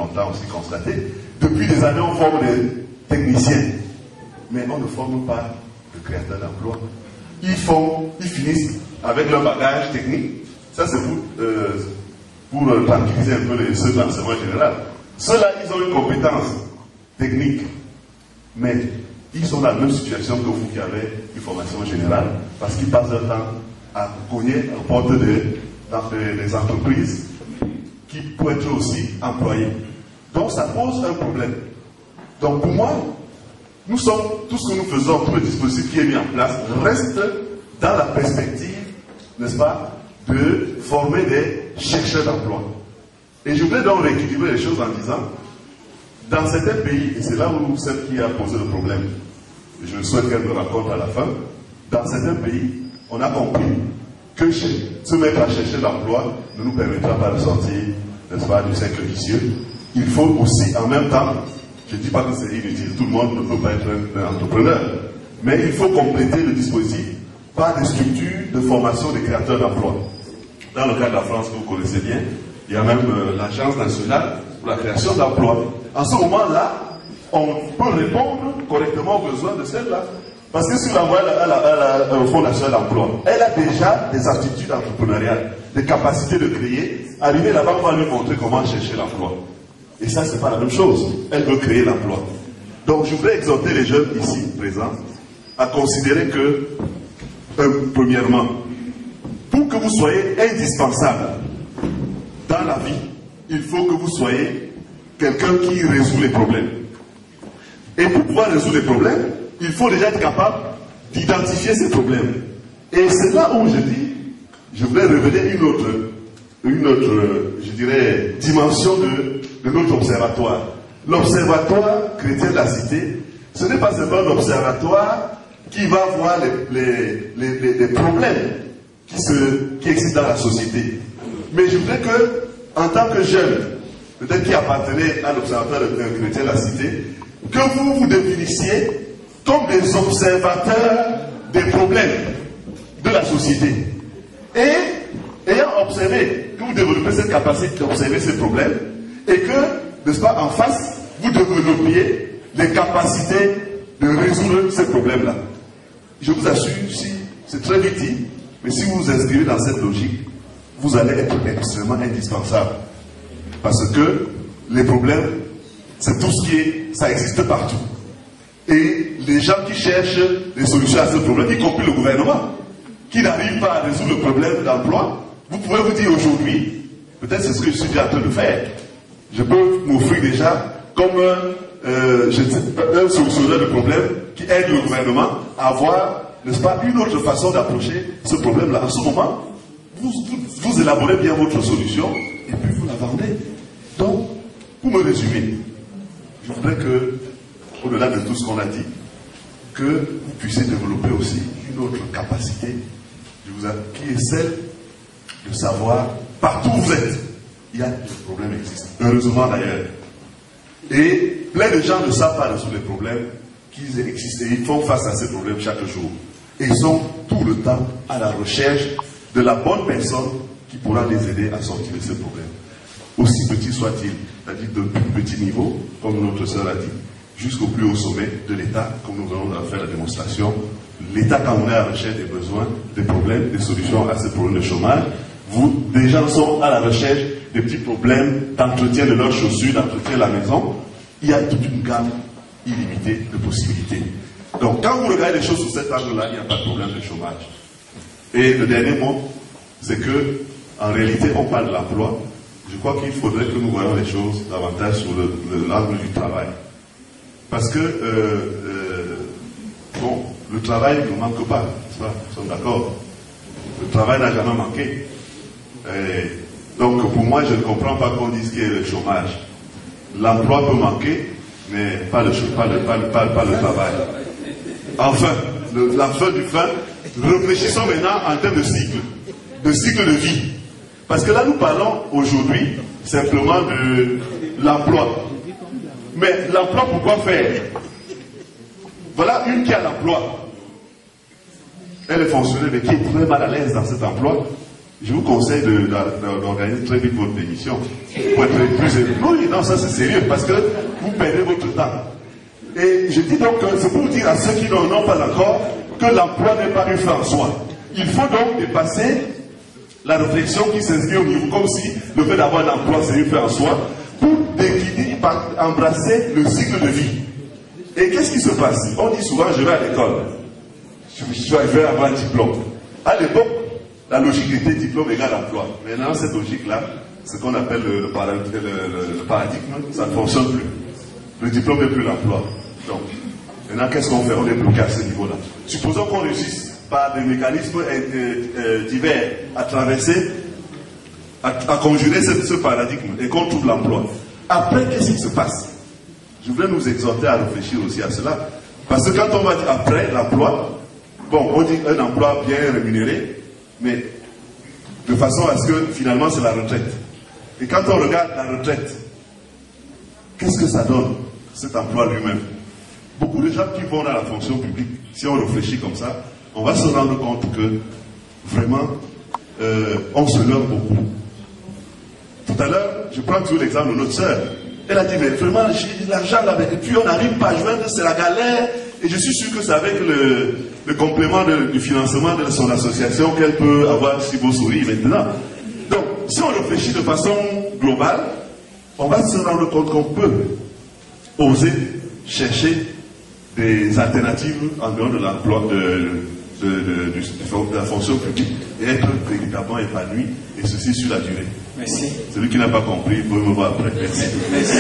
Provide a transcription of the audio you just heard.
longtemps aussi constaté, depuis des années on forme des techniciens, mais on ne forme pas de créateurs d'emplois. Ils finissent avec leur bagage technique. Ça c'est pour tranquilliser un peu ceux de l'enseignement général. Ceux-là, ils ont une compétence technique, mais ils sont dans la même situation que vous qui avez une formation générale, parce qu'ils passent leur temps à cogner aux portes des entreprises qui peuvent être aussi employés. Donc ça pose un problème. Donc pour moi, tout ce que nous faisons, tout le dispositif qui est mis en place, reste dans la perspective, n'est-ce pas, de former des chercheurs d'emploi. Et je voulais donc rééquilibrer les choses en disant, dans certains pays, et c'est là où celle qui a posé le problème, je souhaite qu'elle me raconte à la fin, dans certains pays, on a compris que se mettre à chercher l'emploi ne nous permettra pas de sortir, n'est-ce pas, du cercle vicieux. Il faut aussi, en même temps, je ne dis pas que c'est inutile, tout le monde ne peut pas être un entrepreneur, mais il faut compléter le dispositif par des structures de formation des créateurs d'emplois. Dans le cas de la France, que vous connaissez bien, il y a même l'Agence nationale pour la création d'emplois. En ce moment-là, on peut répondre correctement aux besoins de celle-là. Parce que si vous l'envoyez au Fonds national d'emploi, elle a déjà des aptitudes entrepreneuriales, des capacités de créer. Arriver là-bas, on va lui montrer comment chercher l'emploi. Et ça, c'est pas la même chose. Elle veut créer l'emploi. Donc, je voudrais exhorter les jeunes ici présents à considérer que, premièrement, pour que vous soyez indispensable dans la vie, il faut que vous soyez quelqu'un qui résout les problèmes. Et pour pouvoir résoudre les problèmes, il faut déjà être capable d'identifier ces problèmes. Et c'est là où je dis, je voulais révéler une autre, je dirais, dimension de notre observatoire. L'observatoire chrétien de la cité, ce n'est pas seulement un observatoire qui va voir les problèmes qui existent dans la société. Mais je voudrais que, en tant que jeune, peut-être qui appartenait à l'observatoire chrétien de la cité, que vous vous définissiez comme des observateurs des problèmes de la société. Et ayant observé, que vous développez cette capacité d'observer ces problèmes, et que, n'est-ce pas, en face, vous développiez les capacités de résoudre ces problèmes-là. Je vous assure, si c'est très vite dit, mais si vous vous inscrivez dans cette logique, vous allez être extrêmement indispensable. Parce que les problèmes, c'est tout ce qui est, ça existe partout. Et les gens qui cherchent des solutions à ce problème, y compris le gouvernement, qui n'arrive pas à résoudre le problème d'emploi, vous pouvez vous dire aujourd'hui, peut-être c'est ce que je suis déjà en train de faire, je peux m'offrir déjà comme un solutionneur de problème qui aide le gouvernement à avoir, n'est-ce pas, une autre façon d'approcher ce problème-là. En ce moment, vous élaborez bien votre solution et puis vous la vendez. Donc, pour me résumer, je voudrais que, au-delà de tout ce qu'on a dit, que vous puissiez développer aussi une autre capacité qui est celle de savoir, partout où vous êtes, il y a des problèmes qui existent. Heureusement d'ailleurs. Et plein de gens ne savent pas résoudre les problèmes qu'ils existent. Et ils font face à ces problèmes chaque jour. Et ils sont tout le temps à la recherche de la bonne personne qui pourra les aider à sortir de ces problèmes. Aussi petit soit-il, c'est-à-dire de plus petit niveau, comme notre sœur a dit, jusqu'au plus haut sommet de l'État, comme nous venons d'en faire la démonstration. L'État, quand on est à la recherche des besoins, des problèmes, des solutions à ces problèmes de chômage, des gens sont à la recherche des petits problèmes d'entretien de leurs chaussures, d'entretien de la maison. Il y a toute une gamme illimitée de possibilités. Donc, quand vous regardez les choses sous cet angle-là, il n'y a pas de problème de chômage. Et le dernier mot, c'est que, en réalité, on parle de l'emploi. Je crois qu'il faudrait que nous voyions les choses davantage sur l'angle du travail. Parce que, bon, le travail ne manque pas, n'est-ce pas? Nous sommes d'accord. Le travail n'a jamais manqué. Donc, pour moi, je ne comprends pas qu'on dise qu'il y a le chômage. L'emploi peut manquer, mais pas le travail. Enfin, la fin du fin, réfléchissons maintenant en termes de cycle de vie. Parce que là, nous parlons aujourd'hui simplement de l'emploi. Mais l'emploi, pourquoi faire? Voilà une qui a l'emploi. Elle est fonctionnaire, mais qui est très mal à l'aise dans cet emploi. je vous conseille d'organiser très vite votre démission. Pour être plus... Oui, non, ça c'est sérieux, parce que vous perdez votre temps. Et je dis donc, c'est pour dire à ceux qui n'en ont pas encore, que l'emploi n'est pas une fin en soi. Il faut donc dépasser la réflexion qui s'inscrit au niveau, comme si le fait d'avoir un emploi c'est une fin en soi, pour décliner, embrasser le cycle de vie. Et qu'est-ce qui se passe? On dit souvent, je vais à l'école, je vais avoir un diplôme. À l'époque, la logique était diplôme égale emploi. Maintenant, cette logique-là, ce qu'on appelle le paradigme, ça ne fonctionne plus. Le diplôme n'est plus l'emploi. Donc, maintenant, qu'est-ce qu'on fait? On est bloqué à ce niveau-là. Supposons qu'on réussisse par des mécanismes divers à traverser, à conjurer ce paradigme et qu'on trouve l'emploi. Après, qu'est-ce qui se passe? Je voulais nous exhorter à réfléchir aussi à cela. Parce que quand on va dire après l'emploi, bon, on dit un emploi bien rémunéré, mais de façon à ce que finalement c'est la retraite. Et quand on regarde la retraite, qu'est-ce que ça donne, cet emploi lui-même? Beaucoup de gens qui vont dans la fonction publique, si on réfléchit comme ça, on va se rendre compte que vraiment, on se leurre beaucoup. Tout à l'heure, je prends toujours l'exemple de notre sœur. Elle a dit, mais vraiment, j'ai l'argent là, et puis on n'arrive pas à joindre, c'est la galère. Et je suis sûr que c'est avec le complément du financement de son association qu'elle peut avoir si beau sourire maintenant. Donc, si on réfléchit de façon globale, on va se rendre compte qu'on peut oser chercher des alternatives en dehors de l'emploi de la fonction publique et être véritablement épanoui, et ceci sur la durée. Merci. Celui qui n'a pas compris peut me voir après. Merci. Merci.